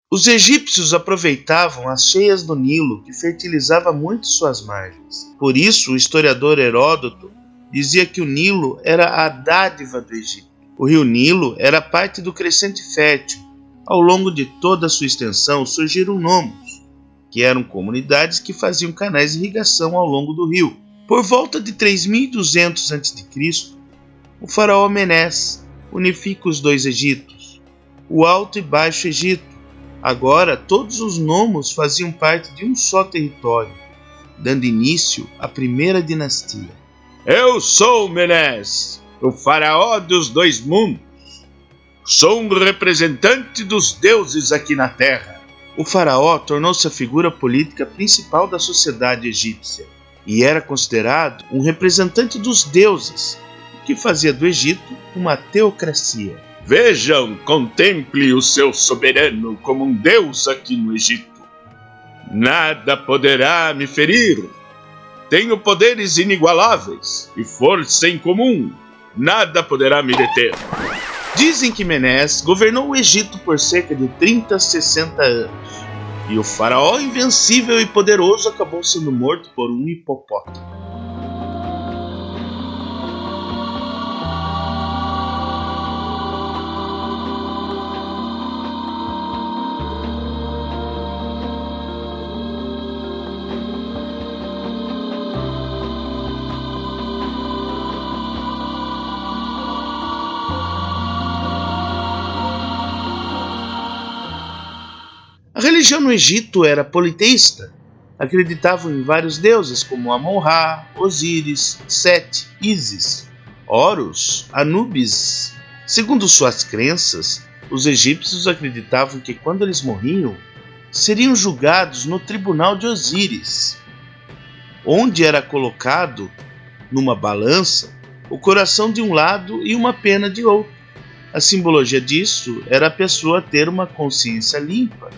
Os egípcios aproveitavam as cheias do Nilo, que fertilizava muito suas margens. Por isso, o historiador Heródoto dizia que o Nilo era a dádiva do Egito. O rio Nilo era parte do crescente fértil. Ao longo de toda a sua extensão surgiram nomos, que eram comunidades que faziam canais de irrigação ao longo do rio. Por volta de 3200 a.C., o faraó Menés unifica os dois Egitos, o Alto e Baixo Egito. Agora, todos os nomos faziam parte de um só território, dando início à primeira dinastia. Eu sou Menés, o faraó dos dois mundos. Sou um representante dos deuses aqui na terra. O faraó tornou-se a figura política principal da sociedade egípcia e era considerado um representante dos deuses, o que fazia do Egito uma teocracia. Vejam, contemple o seu soberano como um deus aqui no Egito. Nada poderá me ferir. Tenho poderes inigualáveis e força incomum. Nada poderá me deter. Dizem que Menés governou o Egito por cerca de 30 a 60 anos. E o faraó invencível e poderoso acabou sendo morto por um hipopótamo. A religião no Egito era politeísta. Acreditavam em vários deuses como Amon-Ra, Osíris, Sete, Ísis, Horus, Anubis. Segundo suas crenças, os egípcios acreditavam que quando eles morriam, seriam julgados no tribunal de Osíris, onde era colocado numa balança o coração de um lado e uma pena de outro. A simbologia disso era a pessoa ter uma consciência limpa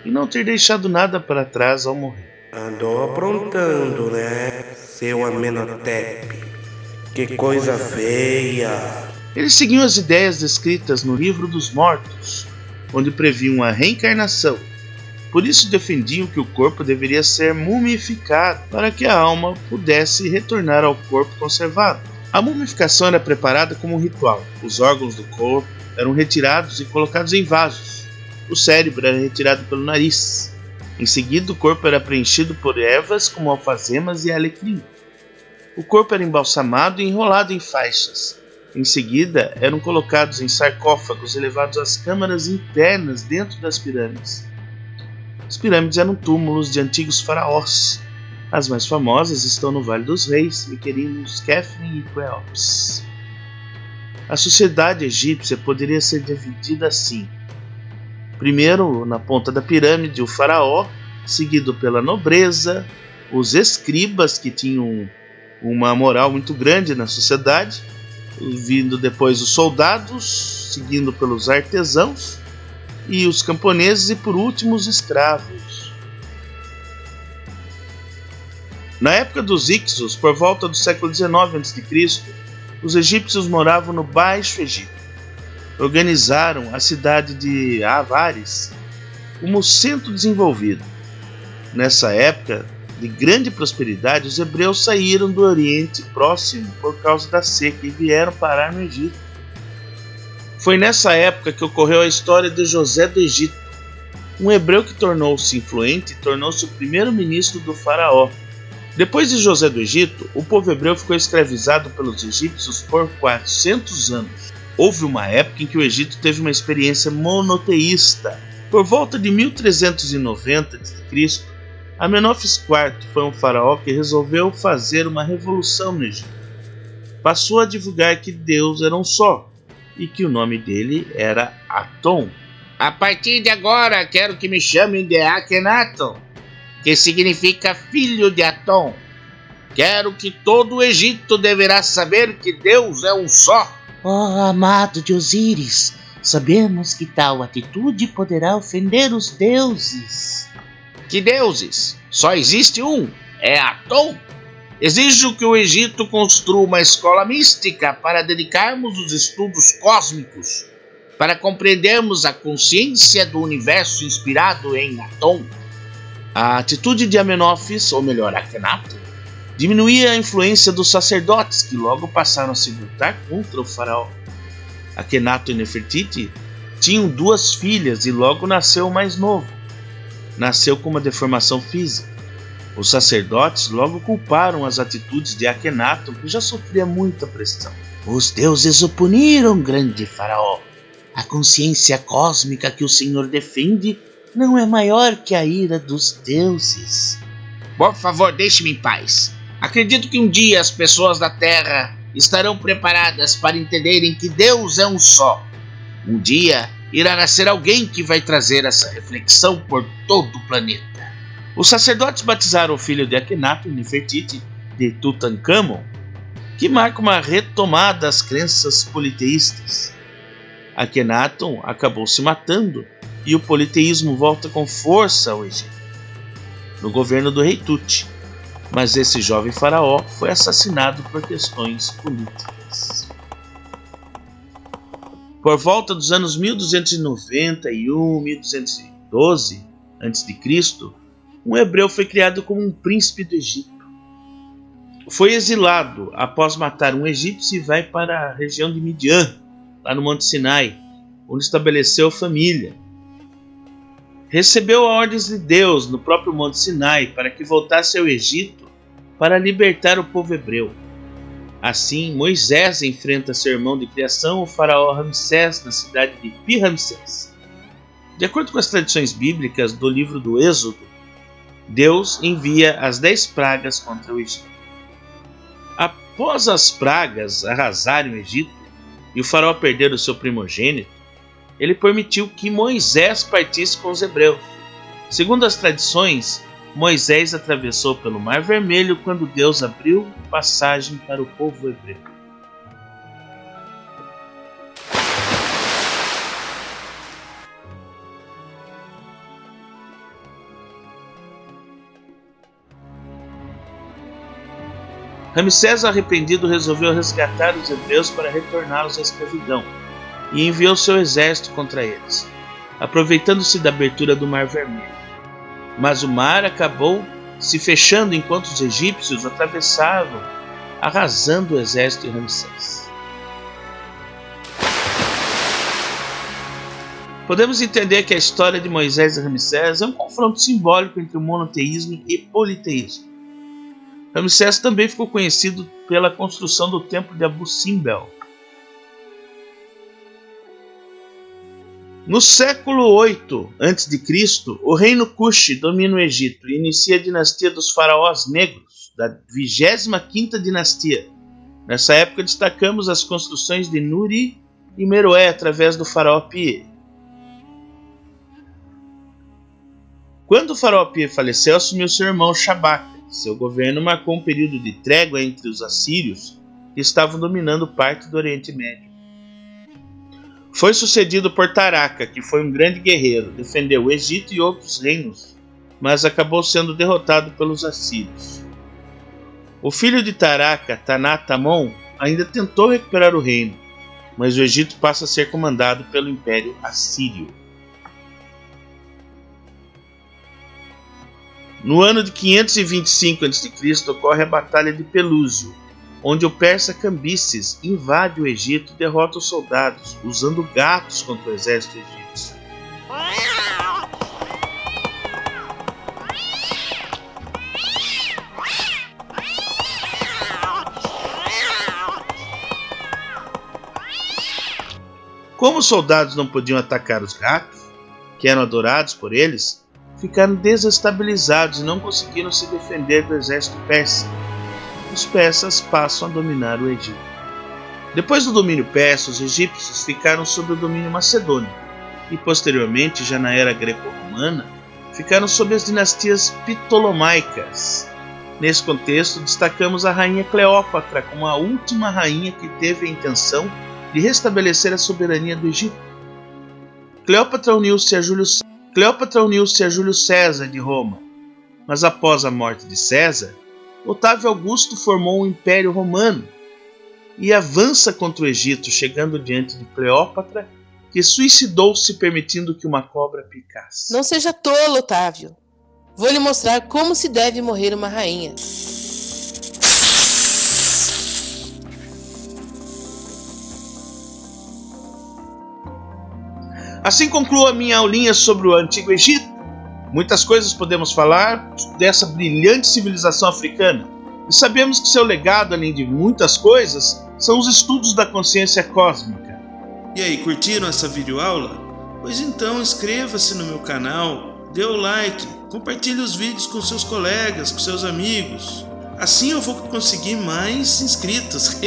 e não ter deixado nada para trás ao morrer. Andou aprontando, né, seu Amenhotep? Que coisa feia! Eles seguiam as ideias descritas no Livro dos Mortos, onde previam a reencarnação. Por isso defendiam que o corpo deveria ser mumificado para que a alma pudesse retornar ao corpo conservado. A mumificação era preparada como um ritual. Os órgãos do corpo eram retirados e colocados em vasos. O cérebro era retirado pelo nariz. Em seguida, o corpo era preenchido por ervas como alfazemas e alecrim. O corpo era embalsamado e enrolado em faixas. Em seguida, eram colocados em sarcófagos e levados às câmaras internas dentro das pirâmides. As pirâmides eram túmulos de antigos faraós. As mais famosas estão no Vale dos Reis, Miquerinos, Khefren e Quéops. A sociedade egípcia poderia ser dividida assim. Primeiro, na ponta da pirâmide, o faraó, seguido pela nobreza, os escribas, que tinham uma moral muito grande na sociedade, vindo depois os soldados, seguindo pelos artesãos, e os camponeses, e por último os escravos. Na época dos Ixos, por volta do século XIX a.C., os egípcios moravam no Baixo Egito. Organizaram a cidade de Avares como centro desenvolvido. Nessa época de grande prosperidade, os hebreus saíram do Oriente Próximo por causa da seca e vieram parar no Egito. Foi nessa época que ocorreu a história de José do Egito, um hebreu que tornou-se influente e tornou-se o primeiro-ministro do faraó. Depois de José do Egito, o povo hebreu ficou escravizado pelos egípcios por 400 anos. Houve uma época em que o Egito teve uma experiência monoteísta. Por volta de 1390 a.C., Amenófis IV foi um faraó que resolveu fazer uma revolução no Egito. Passou a divulgar que Deus era um só e que o nome dele era Atom. A partir de agora, quero que me chamem de Akhenaton, que significa filho de Atom. Quero que todo o Egito deverá saber que Deus é um só. Amado de Osíris, sabemos que tal atitude poderá ofender os deuses. Que deuses? Só existe um, é Atom. Exijo que o Egito construa uma escola mística para dedicarmos os estudos cósmicos. Para compreendermos a consciência do universo inspirado em Atom, a atitude de Amenófis, ou melhor, Akhenaton, diminuía a influência dos sacerdotes, que logo passaram a se voltar contra o faraó. Akhenaton e Nefertiti tinham 2 filhas e logo nasceu o mais novo. Nasceu com uma deformação física. Os sacerdotes logo culparam as atitudes de Akhenaton, que já sofria muita pressão. Os deuses o puniram, grande faraó. A consciência cósmica que o Senhor defende não é maior que a ira dos deuses. Por favor, deixe-me em paz. Acredito que um dia as pessoas da Terra estarão preparadas para entenderem que Deus é um só. Um dia irá nascer alguém que vai trazer essa reflexão por todo o planeta. Os sacerdotes batizaram o filho de Akhenaton e Nefertiti de Tutankhamon, que marca uma retomada das crenças politeístas. Akhenaton acabou se matando e o politeísmo volta com força ao Egito, no governo do rei Tut, mas esse jovem faraó foi assassinado por questões políticas. Por volta dos anos 1291, 1212 a.C., um hebreu foi criado como um príncipe do Egito. Foi exilado após matar um egípcio e vai para a região de Midian, lá no Monte Sinai, onde estabeleceu família. Recebeu ordens de Deus no próprio Monte Sinai para que voltasse ao Egito para libertar o povo hebreu. Assim, Moisés enfrenta seu irmão de criação, o faraó Ramsés, na cidade de Pi-Ramsés. De acordo com as tradições bíblicas do livro do Êxodo, Deus envia as 10 pragas contra o Egito. Após as pragas arrasarem o Egito e o faraó perder o seu primogênito, ele permitiu que Moisés partisse com os hebreus. Segundo as tradições, Moisés atravessou pelo Mar Vermelho quando Deus abriu passagem para o povo hebreu. Ramsés, arrependido, resolveu resgatar os hebreus para retorná-los à escravidão e enviou seu exército contra eles, aproveitando-se da abertura do Mar Vermelho. Mas o mar acabou se fechando enquanto os egípcios atravessavam, arrasando o exército de Ramsés. Podemos entender que a história de Moisés e Ramsés é um confronto simbólico entre o monoteísmo e politeísmo. Ramsés também ficou conhecido pela construção do templo de Abu Simbel. No século 8 a.C., o reino Kush domina o Egito e inicia a dinastia dos faraós negros, da 25ª dinastia. Nessa época destacamos as construções de Nuri e Meroé através do faraó Pi. Quando o faraó Pi faleceu, assumiu seu irmão Shabaka. Seu governo marcou um período de trégua entre os assírios, que estavam dominando parte do Oriente Médio. Foi sucedido por Taraka, que foi um grande guerreiro, defendeu o Egito e outros reinos, mas acabou sendo derrotado pelos assírios. O filho de Taraka, Tanatamon, ainda tentou recuperar o reino, mas o Egito passa a ser comandado pelo Império Assírio. No ano de 525 a.C. ocorre a Batalha de Pelúsio, onde o persa Cambises invade o Egito e derrota os soldados, usando gatos contra o exército egípcio. Como os soldados não podiam atacar os gatos, que eram adorados por eles, ficaram desestabilizados e não conseguiram se defender do exército persa. Os persas passam a dominar o Egito. Depois do domínio persa, os egípcios ficaram sob o domínio macedônio e, posteriormente, já na era greco-romana, ficaram sob as dinastias ptolomaicas. Nesse contexto, destacamos a rainha Cleópatra como a última rainha que teve a intenção de restabelecer a soberania do Egito. Cleópatra uniu-se a Júlio César de Roma, mas após a morte de César, Otávio Augusto formou um Império Romano e avança contra o Egito, chegando diante de Cleópatra que suicidou-se permitindo que uma cobra picasse. Não seja tolo, Otávio. Vou lhe mostrar como se deve morrer uma rainha. Assim concluo a minha aulinha sobre o Antigo Egito. Muitas coisas podemos falar dessa brilhante civilização africana. E sabemos que seu legado, além de muitas coisas, são os estudos da consciência cósmica. E aí, curtiram essa videoaula? Pois então inscreva-se no meu canal, dê o like, compartilhe os vídeos com seus colegas, com seus amigos. Assim eu vou conseguir mais inscritos.